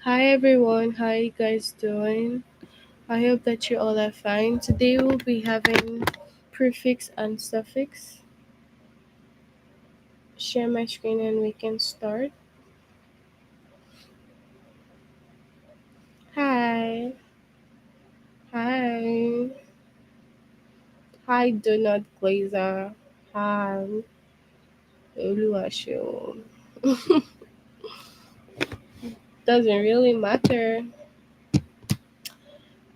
Hi everyone, how you guys doing? I hope that you all are fine. Today we'll be having prefix and suffix. Share my screen and we can start. Hi, hi, hi, Donut Glazer. Hi, Oluwasho. Doesn't really matter.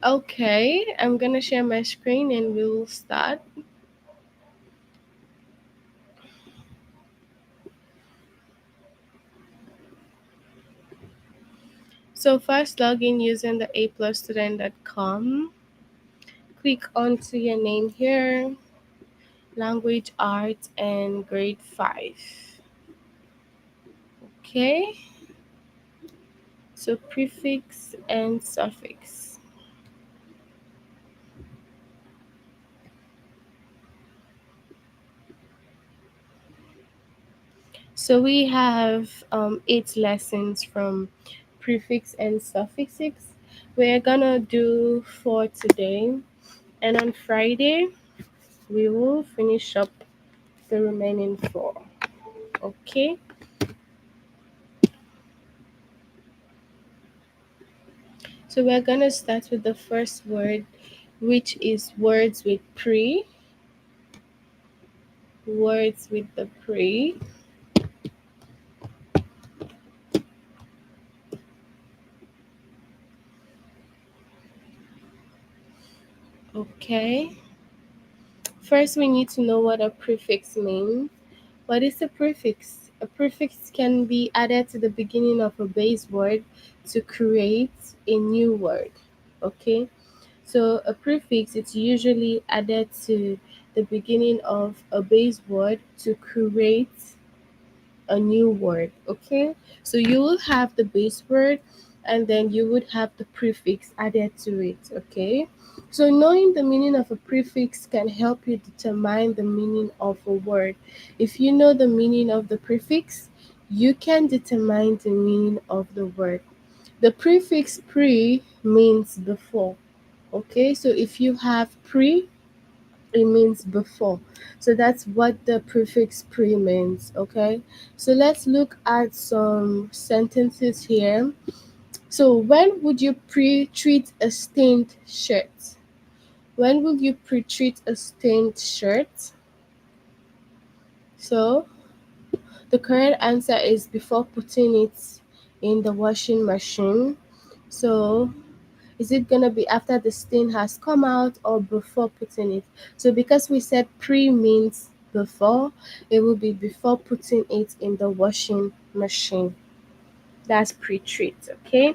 Okay, I'm gonna share my screen and we'll start. So first log in using the aplusstudent.com. Click onto your name here, language arts and grade 5. Okay, so prefix and suffix. So we have 8 lessons from prefix and suffixes. We're gonna do 4 today, and on Friday we will finish up the remaining 4. Okay, so we're gonna start with the first word, which is words with pre. Words with the pre. Okay. First, we need to know what a prefix means. What is a prefix? A prefix can be added to the beginning of a base word to create a new word. Okay. So a prefix it's usually added to the beginning of a base word to create a new word. Okay, so you will have the base word and then you would have the prefix added to it. Okay, so knowing the meaning of a prefix can help you determine the meaning of a word. If you know the meaning of the prefix, you can determine the meaning of the word. The prefix pre means before. Okay, so if you have pre, it means before. So that's what the prefix pre means. Okay, so let's look at some sentences here. So when would you pre-treat a stained shirt? When will you pre-treat a stained shirt? So the correct answer is before putting it in the washing machine. So is it gonna be after the stain has come out or before putting it? So because we said pre means before, it will be before putting it in the washing machine. That's pre-treat, okay?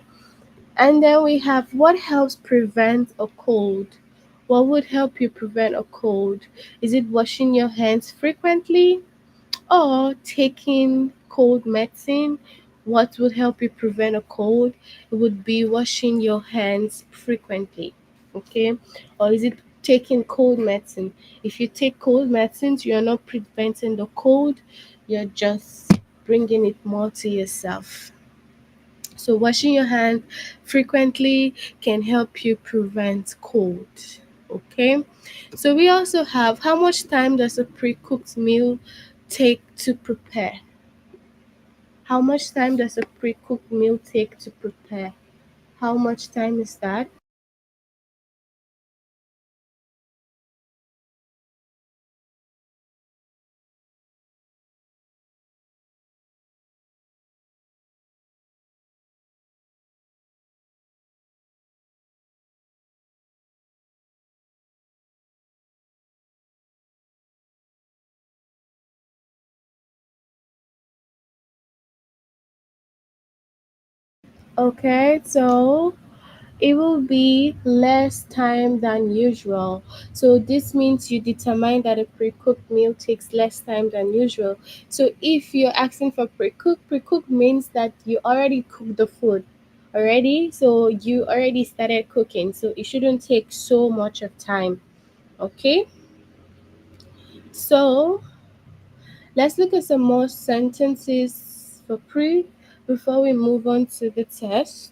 And then we have what helps prevent a cold. What would help you prevent a cold? Is it washing your hands frequently or taking cold medicine? What would help you prevent a cold? It would be washing your hands frequently. Okay, or is it taking cold medicine? If you take cold medicines, you're not preventing the cold, you're just bringing it more to yourself. So washing your hands frequently can help you prevent cold. Okay, so we also have how much time does a pre-cooked meal take to prepare? How much time does a pre-cooked meal take to prepare? How much time is that? Okay, so it will be less time than usual. So this means you determine that a pre-cooked meal takes less time than usual. So if you're asking for pre-cooked means that you already cooked the food already. So you already started cooking. So it shouldn't take so much of time. Okay. So let's look at some more sentences for pre before we move on to the test.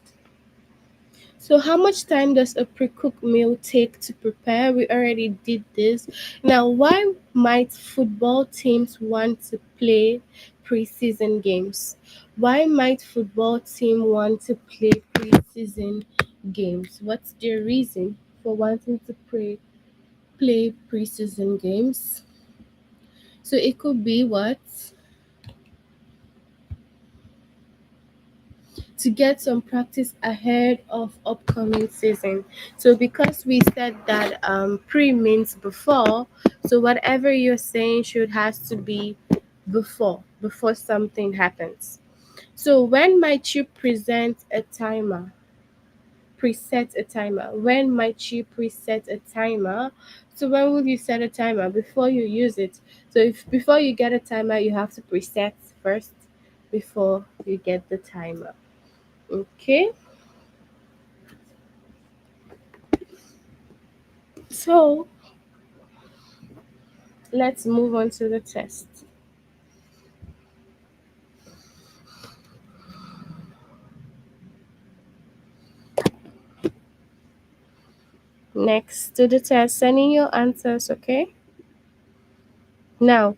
So, how much time does a pre-cooked meal take to prepare? We already did this. Now, why might football teams want to play preseason games? Why might football team want to play preseason games? What's their reason for wanting to play preseason games? So it could be what? To get some practice ahead of upcoming season. So because we said that pre means before, so whatever you're saying should has to be before something happens. So when might you present a timer? Preset a timer. When might you preset a timer? So when will you set a timer? Before you use it. So if before you get a timer, you have to preset first before you get the timer. Okay. So let's move on to the test. Next to the test, sending your answers, okay? Now,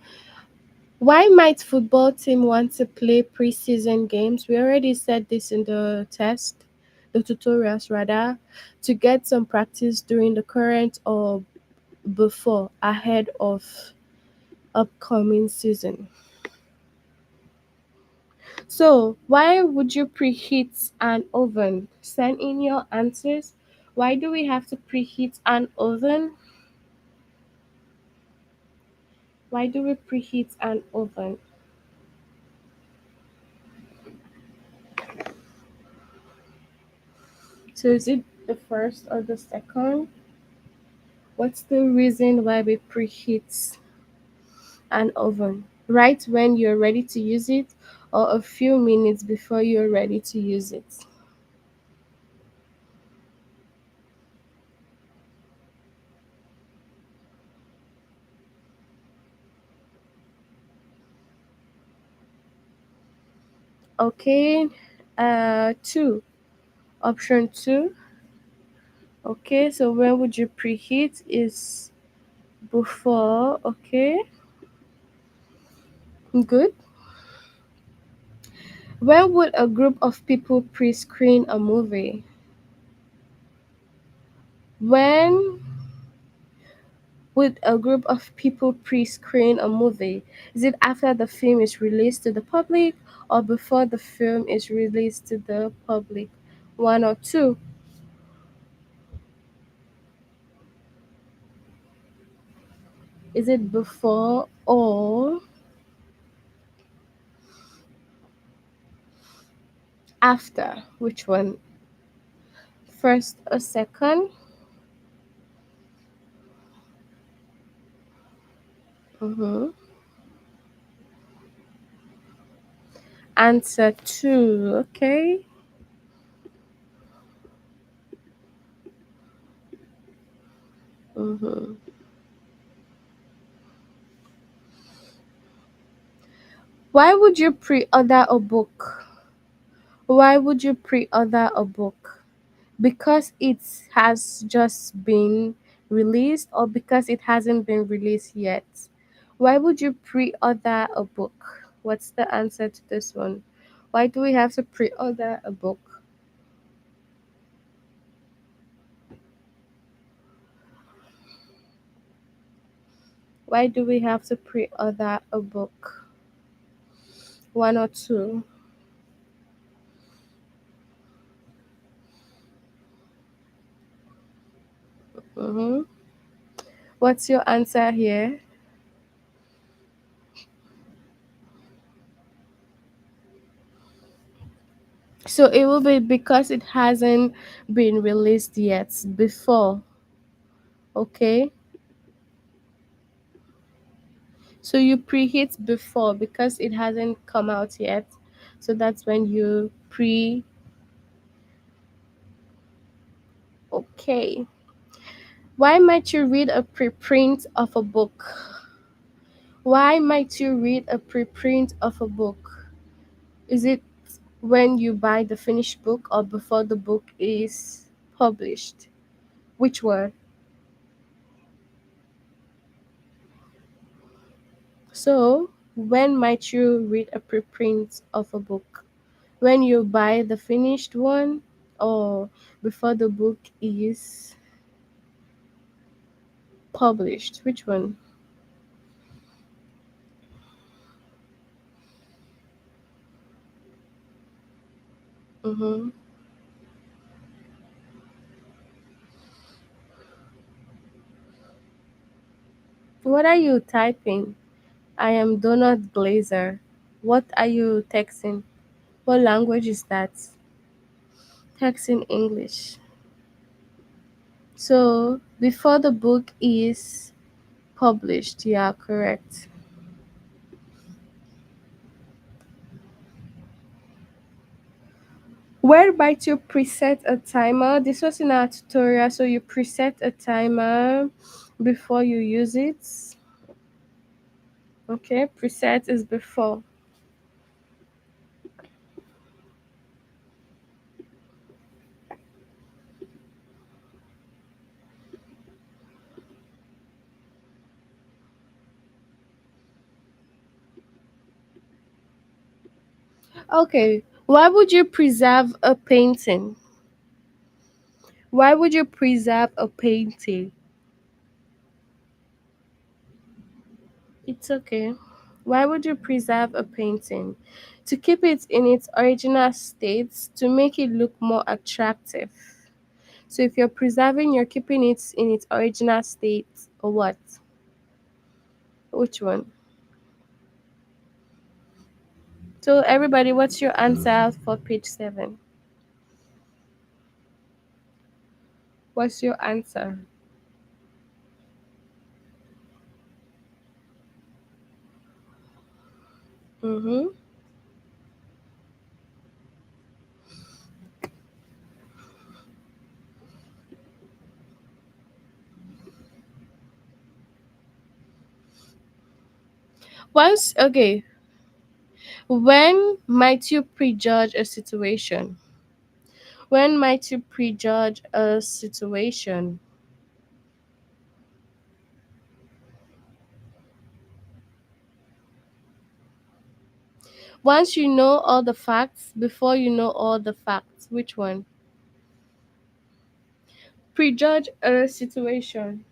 why might football team want to play preseason games? We already said this in the test, the tutorials rather, to get some practice during the current or before ahead of upcoming season. So, why would you preheat an oven? Send in your answers. Why do we have to preheat an oven? Why do we preheat an oven? So, is it the first or the second? What's the reason why we preheat an oven? Right when you're ready to use it, or a few minutes before you're ready to use it? Okay, two. Option two. Okay, so when would you preheat is before. Okay, good. When would a group of people pre-screen a movie? When would a group of people pre-screen a movie? Is it after the film is released to the public or before the film is released to the public? One or two. Is it before or after? Which one? First or second? Mm-hmm. Answer two. Okay. Mm-hmm. Why would you pre-order a book? Why would you pre-order a book? Because it has just been released or because it hasn't been released yet? Why would you pre-order a book? What's the answer to this one? Why do we have to pre-order a book? Why do we have to pre-order a book? One or two? Mm-hmm. What's your answer here? So it will be because it hasn't been released yet before. Okay. So you preheat before because it hasn't come out yet. So that's when you pre. Okay. Why might you read a preprint of a book? Why might you read a preprint of a book? Is it when you buy the finished book or before the book is? published? Which one? So, when might you read a preprint of a book? When you buy the finished one, or before the book is published? Which one? Mm-hmm. What are you typing? I am Donut Glazer. What are you texting? What language is that? Texting English. So, before the book is published, you are correct. Where might you preset a timer? This was in our tutorial, so you preset a timer before you use it. Okay, preset is before. Okay, why would you preserve a painting? Why would you preserve a painting? It's okay. Why would you preserve a painting? To keep it in its original state, to make it look more attractive. So if you're preserving, you're keeping it in its original state, or what? Which one? So everybody, what's your answer for page 7? What's your answer? Mm-hmm. Once, okay, when might you prejudge a situation? When might you prejudge a situation? Once you know all the facts, before you know all the facts. Which one? Prejudge a situation.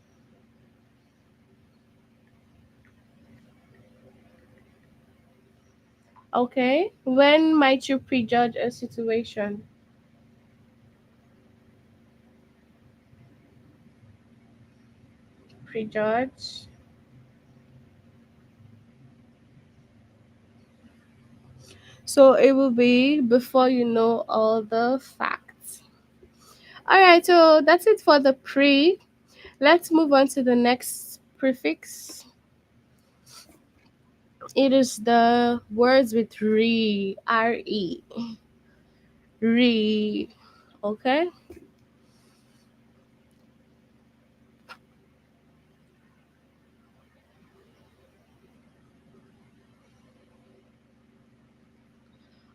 Okay. When might you prejudge a situation? Prejudge. So it will be before you know all the facts. Alright, so that's it for the pre. Let's move on to the next prefix. It is the words with re, re, re. Okay.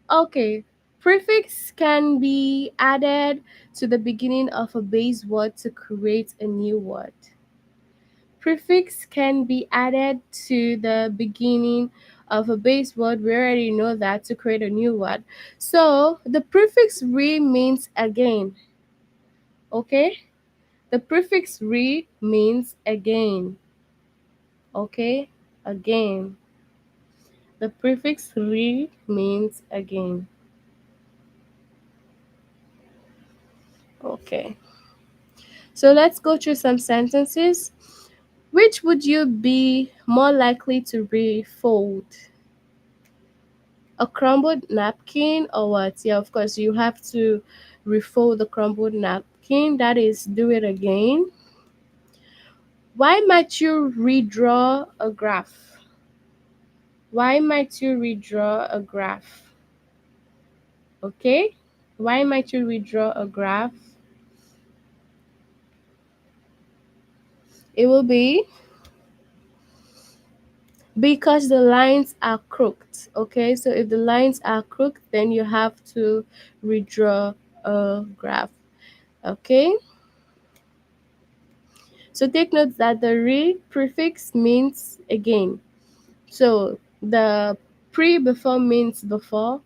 Okay. Prefix can be added to the beginning of a base word to create a new word. Prefix can be added to the beginning of a base word. We already know that, to create a new word. So the prefix re means again. Okay? The prefix re means again. Okay? Again. The prefix re means again. Okay. So let's go through some sentences. Which would you be more likely to refold? A crumbled napkin or what? Yeah, of course, you have to refold the crumbled napkin. That is, do it again. Why might you redraw a graph? Why might you redraw a graph? Okay? Why might you redraw a graph? It will be because the lines are crooked. Okay, so if the lines are crooked, then you have to redraw a graph. Okay, so take note that the re prefix means again. So the pre before means before,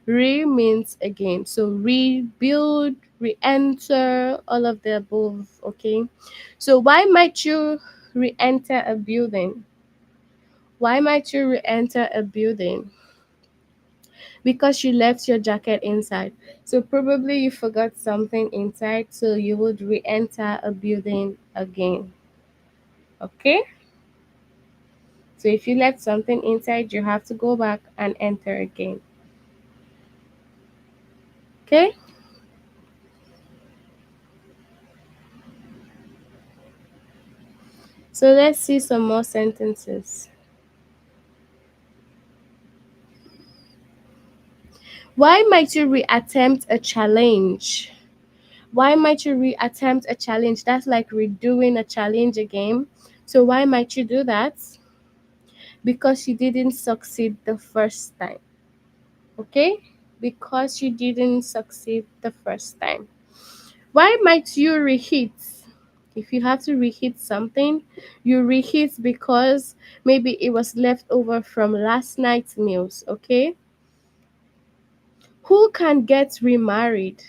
re means again. So rebuild, re-enter, all of the above. Okay, so why might you re-enter a building? Why might you re-enter a building? Because you left your jacket inside. So probably you forgot something inside, so you would re-enter a building again. Okay? So if you left something inside, you have to go back and enter again. Okay? So let's see some more sentences. Why might you reattempt a challenge? Why might you reattempt a challenge? That's like redoing a challenge again. So why might you do that? Because you didn't succeed the first time. Okay? Because you didn't succeed the first time. Why might you reheat? If you have to reheat something, you reheat because maybe it was left over from last night's meals. Okay? Who can get remarried?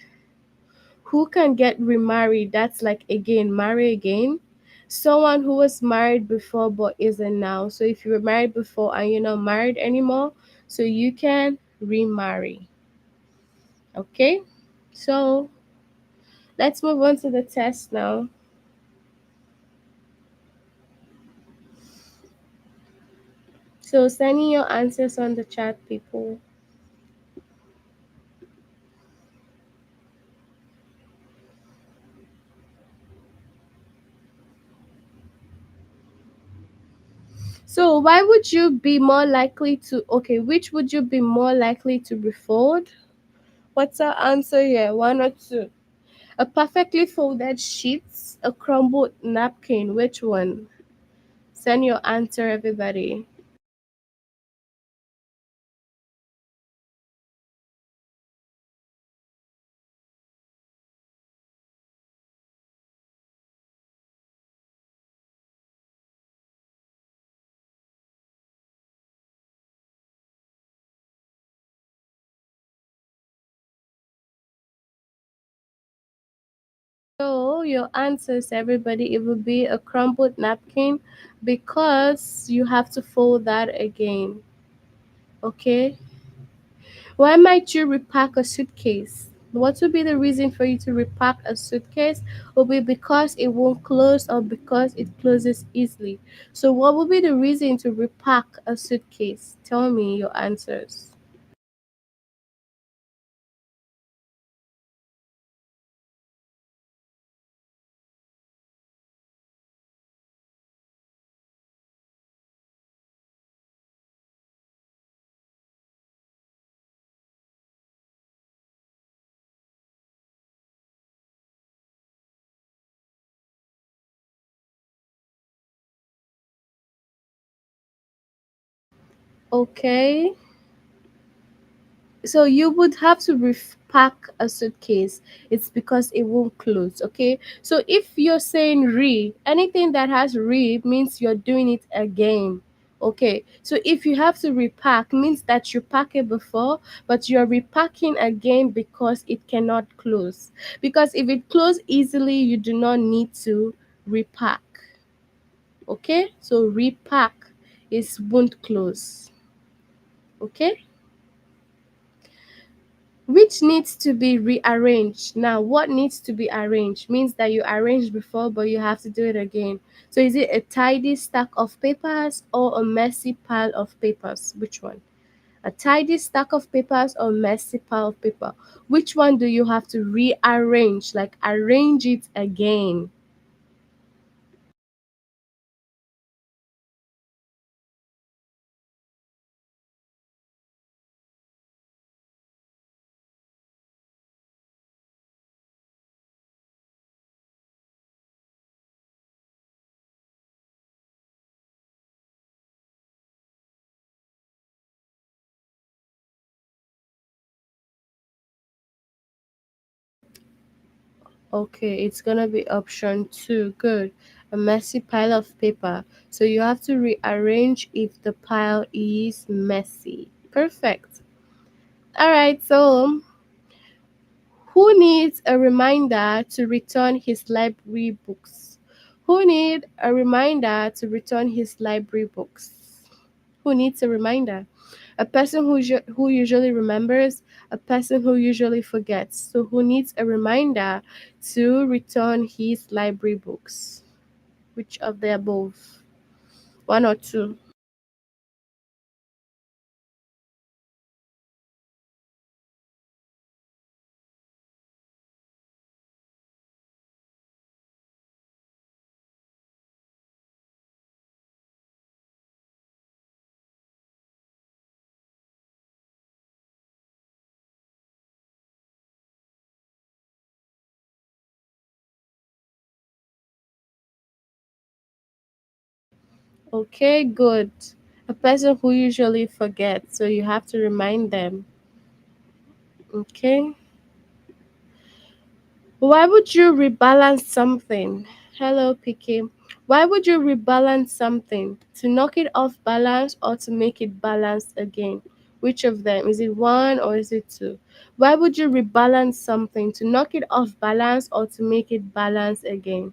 Who can get remarried? That's like again, marry again. Someone who was married before but isn't now. So if you were married before and you're not married anymore, so you can remarry. Okay? So let's move on to the test now. So send in your answers on the chat, people. So why would you be more likely to okay, which would you be more likely to be fold? What's our answer here? One or two? A perfectly folded sheet, a crumbled napkin. Which one? Send your answer, everybody. So your answers, everybody, it will be a crumbled napkin because you have to fold that again. Okay. Why might you repack a suitcase? What would be the reason for you to repack a suitcase? Will be because it won't close or because it closes easily. So what would be the reason to repack a suitcase? Tell me your answers. Okay. So you would have to repack a suitcase. It's because it won't close. Okay. So if you're saying re, anything that has re means you're doing it again. Okay. So if you have to repack means that you pack it before, but you're repacking again because it cannot close. Because if it closes easily, you do not need to repack. Okay. So repack is won't close. Okay. Which needs to be rearranged. Now, what needs to be arranged means that you arranged before, but you have to do it again. So, is it a tidy stack of papers or a messy pile of papers? Which one? A tidy stack of papers or messy pile of paper? Which one do you have to rearrange? Like, arrange it again. Okay, it's gonna be option two. Good. A messy pile of paper. So you have to rearrange if the pile is messy. Perfect. All right, so who needs a reminder to return his library books? Who need a reminder to return his library books? Who needs a reminder? A person who usually remembers, a person who usually forgets. So who needs a reminder to return his library books? Which of the above? One or two? Okay, good. A person who usually forgets, so you have to remind them. Okay. Why would you rebalance something? Hello, Picky. Why would you rebalance something? To knock it off balance or to make it balanced again? Which of them? Is it one or is it two? Why would you rebalance something? To knock it off balance or to make it balanced again?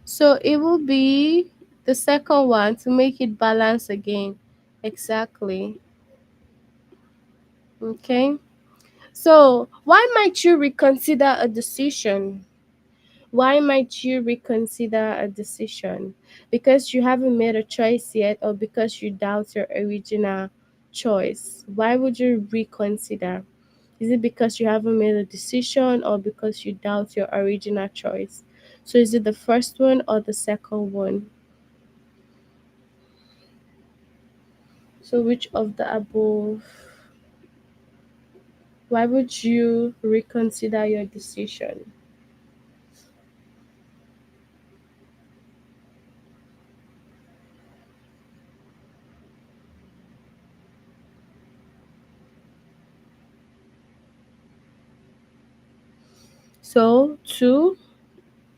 So it will be the second one to make it balance again. Exactly. Okay. So why might you reconsider a decision? Why might you reconsider a decision? Because you haven't made a choice yet, or because you doubt your original choice? Why would you reconsider? Is it because you haven't made a decision, or because you doubt your original choice? So, is it the first one or the second one? So, which of the above? Why would you reconsider your decision? So, two,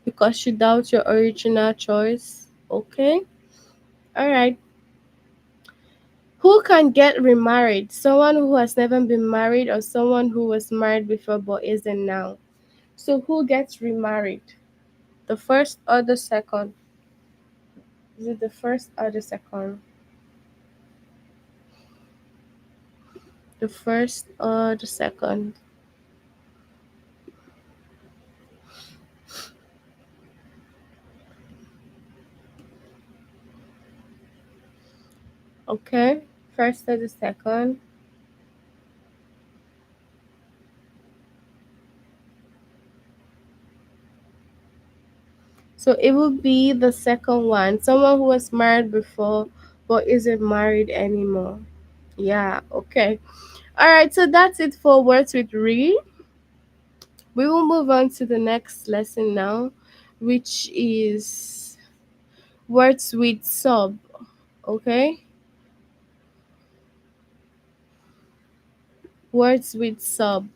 because you doubt your original choice. Okay. All right. Who can get remarried? Someone who has never been married or someone who was married before but isn't now. So who gets remarried? The first or the second? Is it the first or the second? The first or the second? Okay. First or the second? So it will be the second one. Someone who was married before but isn't married anymore. Yeah, okay. All right, so that's it for words with re. We will move on to the next lesson now, which is words with sub. Okay, words with sub.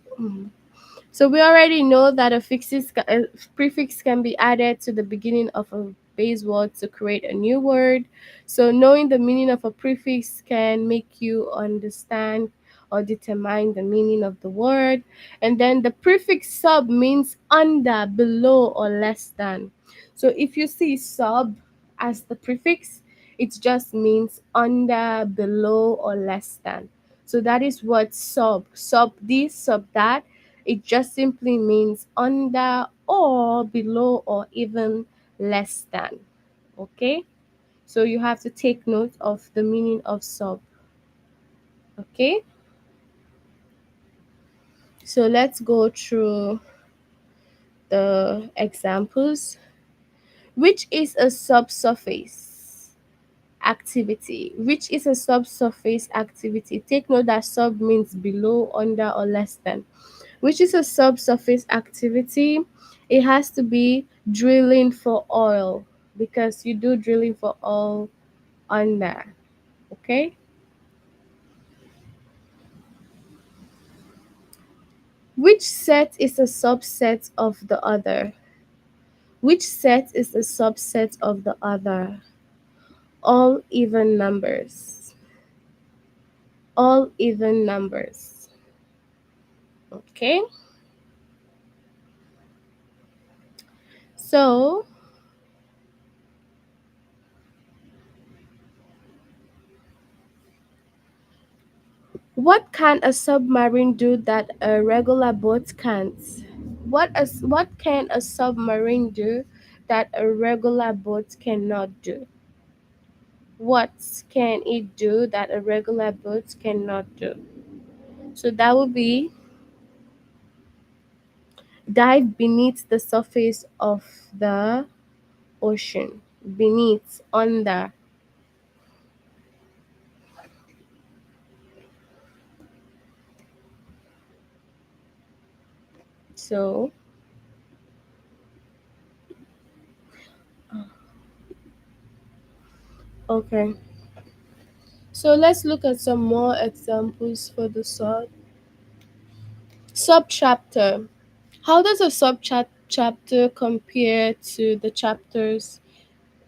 So we already know that a prefix can be added to the beginning of a base word to create a new word. So knowing the meaning of a prefix can make you understand or determine the meaning of the word. And then the prefix sub means under, below, or less than. So if you see sub as the prefix, it just means under, below, or less than. So that is what sub. Sub this, sub that, it just simply means under or below or even less than. Okay? So you have to take note of the meaning of sub. Okay? So let's go through the examples. Which is a subsurface activity? Which is a subsurface activity? Take note that sub means below, under, or less than. Which is a subsurface activity? It has to be drilling for oil, because you do drilling for oil under. Okay? Which set is a subset of the other? Which set is a subset of the other? All even numbers. All even numbers. Okay? So, what can a submarine do that a regular boat can't? What can a submarine do that a regular boat cannot do? What can it do that a regular boat cannot do? So that would be dive beneath the surface of the ocean. Beneath, under. So, okay. So let's look at some more examples for the subchapter. How does a chapter compare to the chapters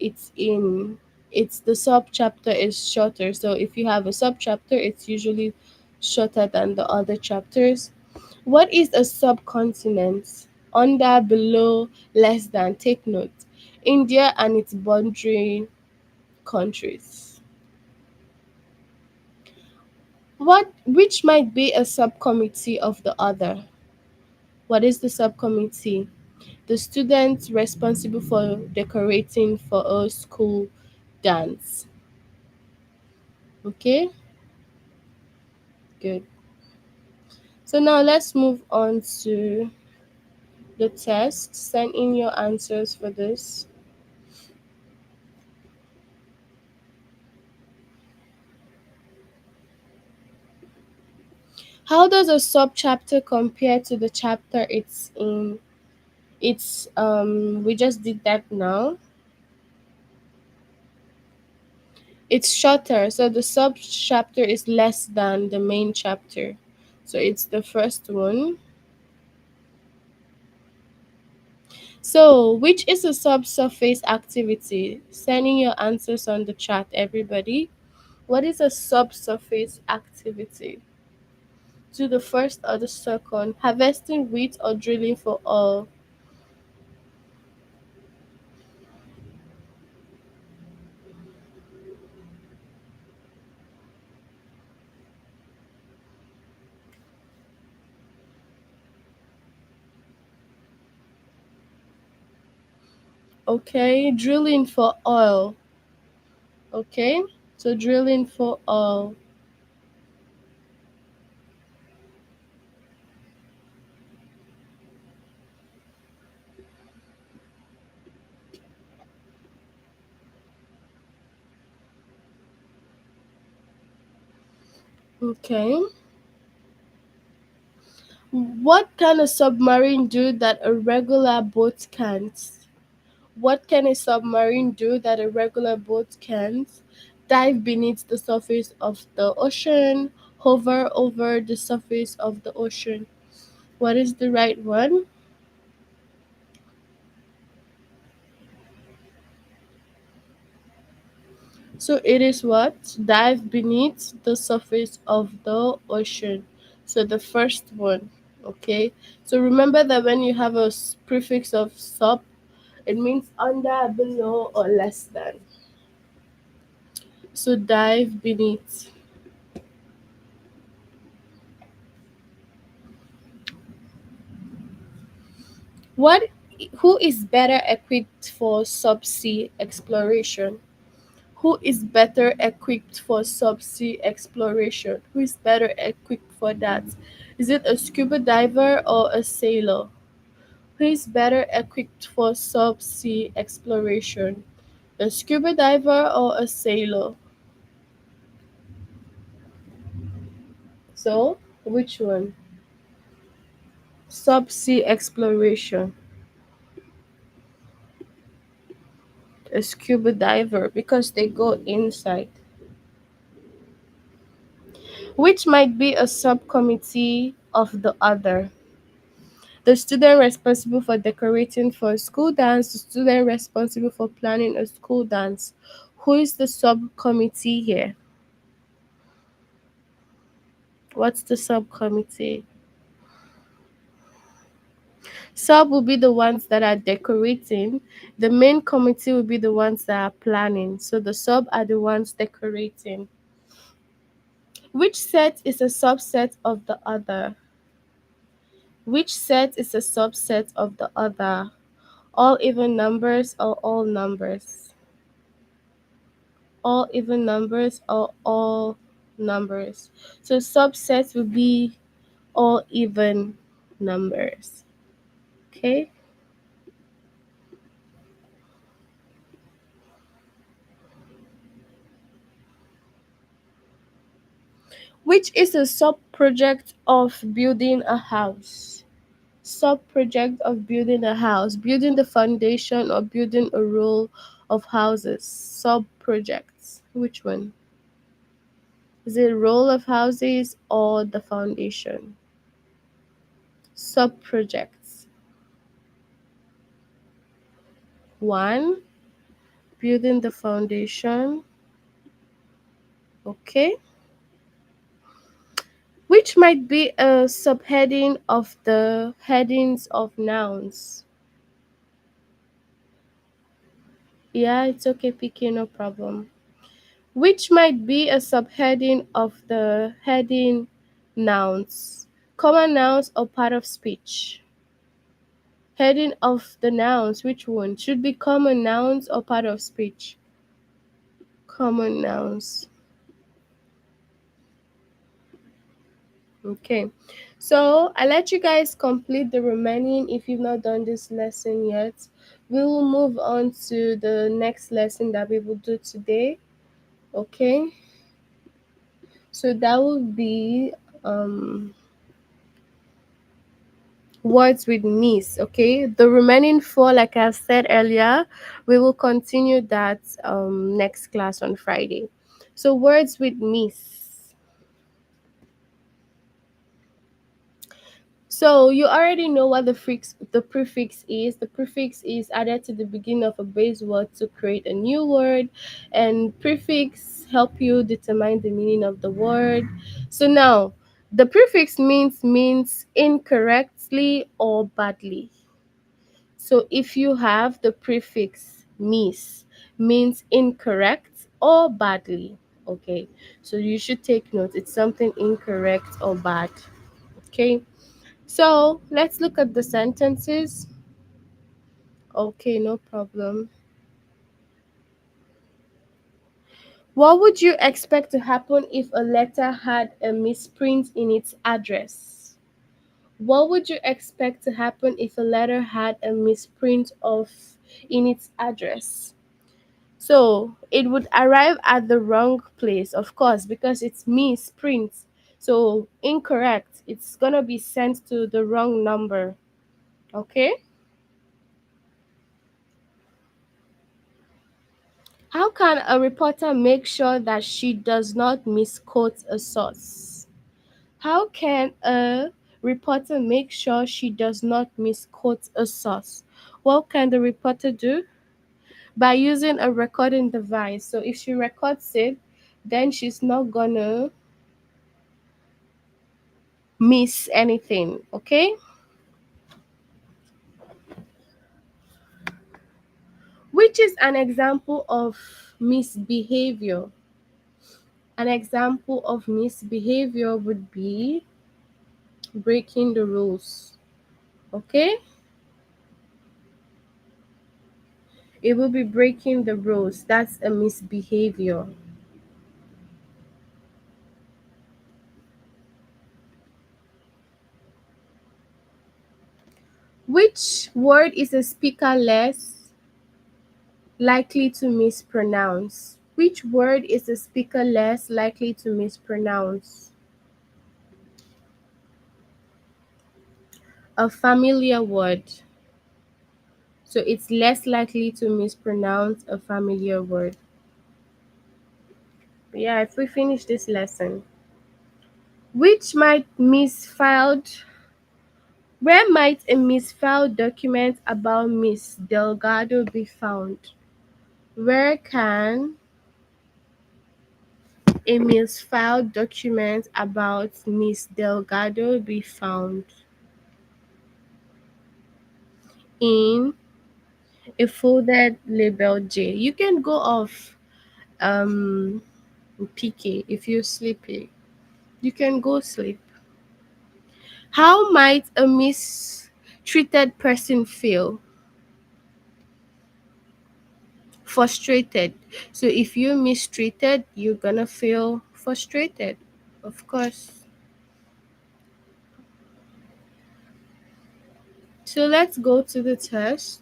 it's in? It's the subchapter is shorter. So if you have a subchapter, it's usually shorter than the other chapters. What is a subcontinent? Under, below, less than. Take note. India and its boundary countries. Which might be a subcommittee of the other? What is the subcommittee? The students responsible for decorating for a school dance. Okay, good. So now let's move on to the test. Send in your answers for this. How does a subchapter compare to the chapter it's in? It's we just did that now. It's shorter, so the sub chapter is less than the main chapter. So it's the first one. So, which is a subsurface activity? Sending your answers on the chat, everybody. What is a subsurface activity? To the first or the second? Harvesting wheat or drilling for oil? Okay, drilling for oil. Okay, so drilling for oil. Okay. What can a submarine do that a regular boat can't? What can a submarine do that a regular boat can't? Dive beneath the surface of the ocean, hover over the surface of the ocean. What is the right one? So it is what? Dive beneath the surface of the ocean. So the first one. Okay. So remember that when you have a prefix of sub, it means under, below, or less than. So dive beneath. What who is better equipped for subsea exploration? Who is better equipped for subsea exploration? Who is better equipped for that? Is it a scuba diver or a sailor? Who is better equipped for subsea exploration? A scuba diver or a sailor? So, which one? Subsea exploration. A scuba diver because they go inside. Which might be a subcommittee of the other. The student responsible for decorating for a school dance, the student responsible for planning a school dance. Who is the subcommittee here? What's the subcommittee? Sub will be the ones that are decorating. The main committee will be the ones that are planning. So the sub are the ones decorating. Which set is a subset of the other? Which set is a subset of the other? All even numbers or all numbers? All even numbers or all numbers? So subsets will be all even numbers. Okay? Which is a sub-project of building a house? Sub-project of building a house, building the foundation or building a row of houses. Sub-projects. Which one? Is it row of houses or the foundation? Sub-projects. One, building the foundation. Okay. Which might be a subheading of the headings of nouns. Yeah, it's okay, PK, no problem. Which might be a subheading of the heading nouns. Common nouns or part of speech. Heading of the nouns, which one? Should be common nouns or part of speech? Common nouns. Okay, so I let you guys complete the remaining if you've not done this lesson yet. We will move on to the next lesson that we will do today. Okay, so that will be words with miss. Okay, the remaining four, like I said earlier, we will continue that next class on Friday. So words with miss. So you already know what the prefix is. The prefix is added to the beginning of a base word to create a new word, and prefix help you determine the meaning of the word. So now the prefix means incorrectly or badly. So if you have the prefix miss means incorrect or badly. Okay. So you should take note. It's something incorrect or bad. Okay. So let's look at the sentences. Okay, no problem. What would you expect to happen if a letter had a misprint in its address? What would you expect to happen if a letter had a misprint in its address? So it would arrive at the wrong place, of course, because it's misprint. So incorrect. It's gonna be sent to the wrong number. Okay? How can a reporter make sure that she does not misquote a source? How can a reporter make sure she does not misquote a source? What can the reporter do? By using a recording device. So if she records it, then she's not gonna miss anything, okay? Which is an example of misbehavior. An example of misbehavior would be breaking the rules. Okay? It will be breaking the rules. That's a misbehavior. Which word is a speaker less likely to mispronounce? Which word is a speaker less likely to mispronounce? A familiar word. So it's less likely to mispronounce a familiar word. Yeah, if we finish this lesson. Which might misfiled Where might a misfiled document about Miss Delgado be found? Where can a misfiled document about Miss Delgado be found? In a folded label J. You can go off PK if you're sleepy. You can go sleep. How might a mistreated person feel? Frustrated. So if you're mistreated, you're gonna feel frustrated, of course. So let's go to the test.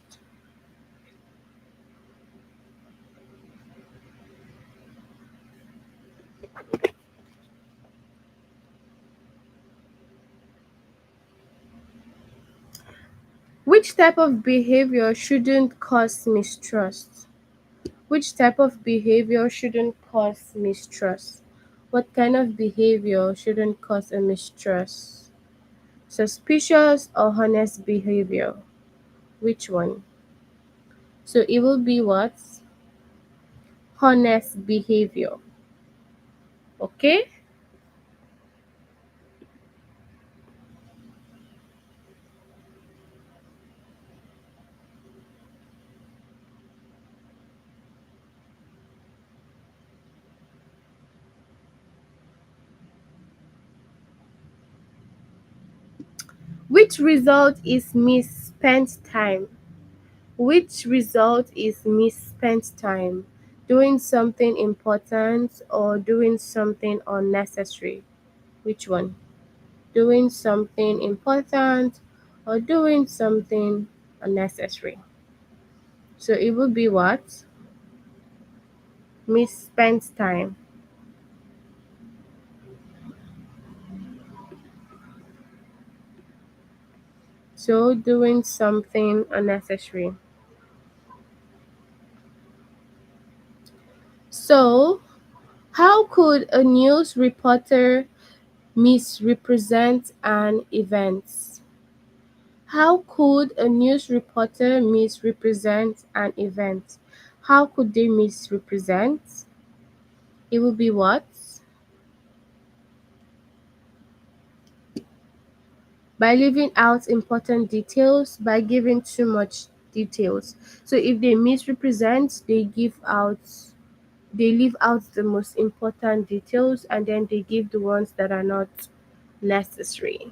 Which type of behavior shouldn't cause mistrust? Which type of behavior shouldn't cause mistrust? What kind of behavior shouldn't cause a mistrust? Suspicious or honest behavior? Which one? So it will be what? Honest behavior. Okay? Which result is misspent time? Which result is misspent time? Doing something important or doing something unnecessary? Which one? Doing something important or doing something unnecessary? So it would be what? Misspent time. So doing something unnecessary. So how could a news reporter misrepresent an event? How could a news reporter misrepresent an event? How could they misrepresent? It would be what? By leaving out important details, by giving too much details. So if they misrepresent, they leave out the most important details and then they give the ones that are not necessary.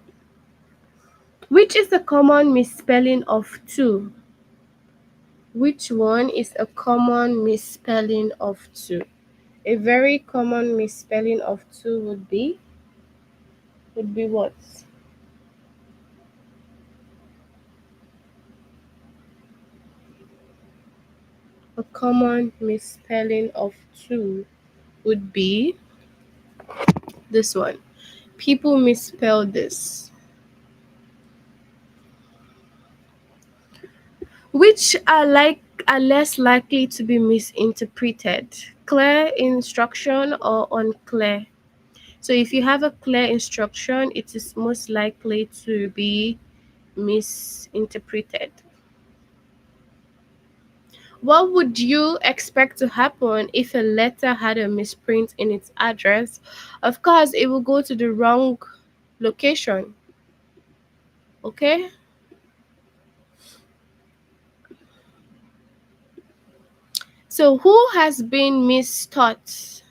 Which is the common misspelling of two? Which one is a common misspelling of two? A very common misspelling of two would be what? A common misspelling of two would be this one. People misspell this. Which are less likely to be misinterpreted? Clear instruction or unclear? So if you have a clear instruction, it is most likely to be misinterpreted. What would you expect to happen if a letter had a misprint in its address? Of course, it will go to the wrong location. Okay? So, who has been mistaught?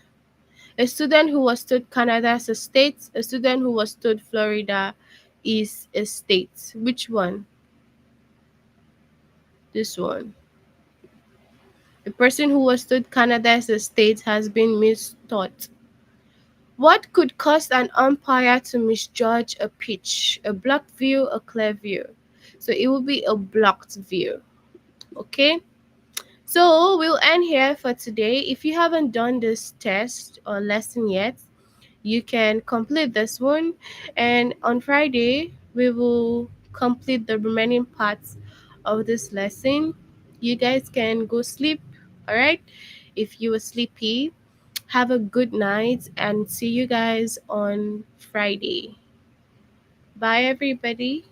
A student who was told Canada is a state, a student who was told Florida is a state. Which one? This one. The person who was told Canada is a state has been mistaught. What could cause an umpire to misjudge a pitch? A blocked view, a clear view. So it will be a blocked view. Okay? So we'll end here for today. If you haven't done this test or lesson yet, you can complete this one. And on Friday, we will complete the remaining parts of this lesson. You guys can go sleep, all right? If you are sleepy, have a good night and see you guys on Friday. Bye, everybody.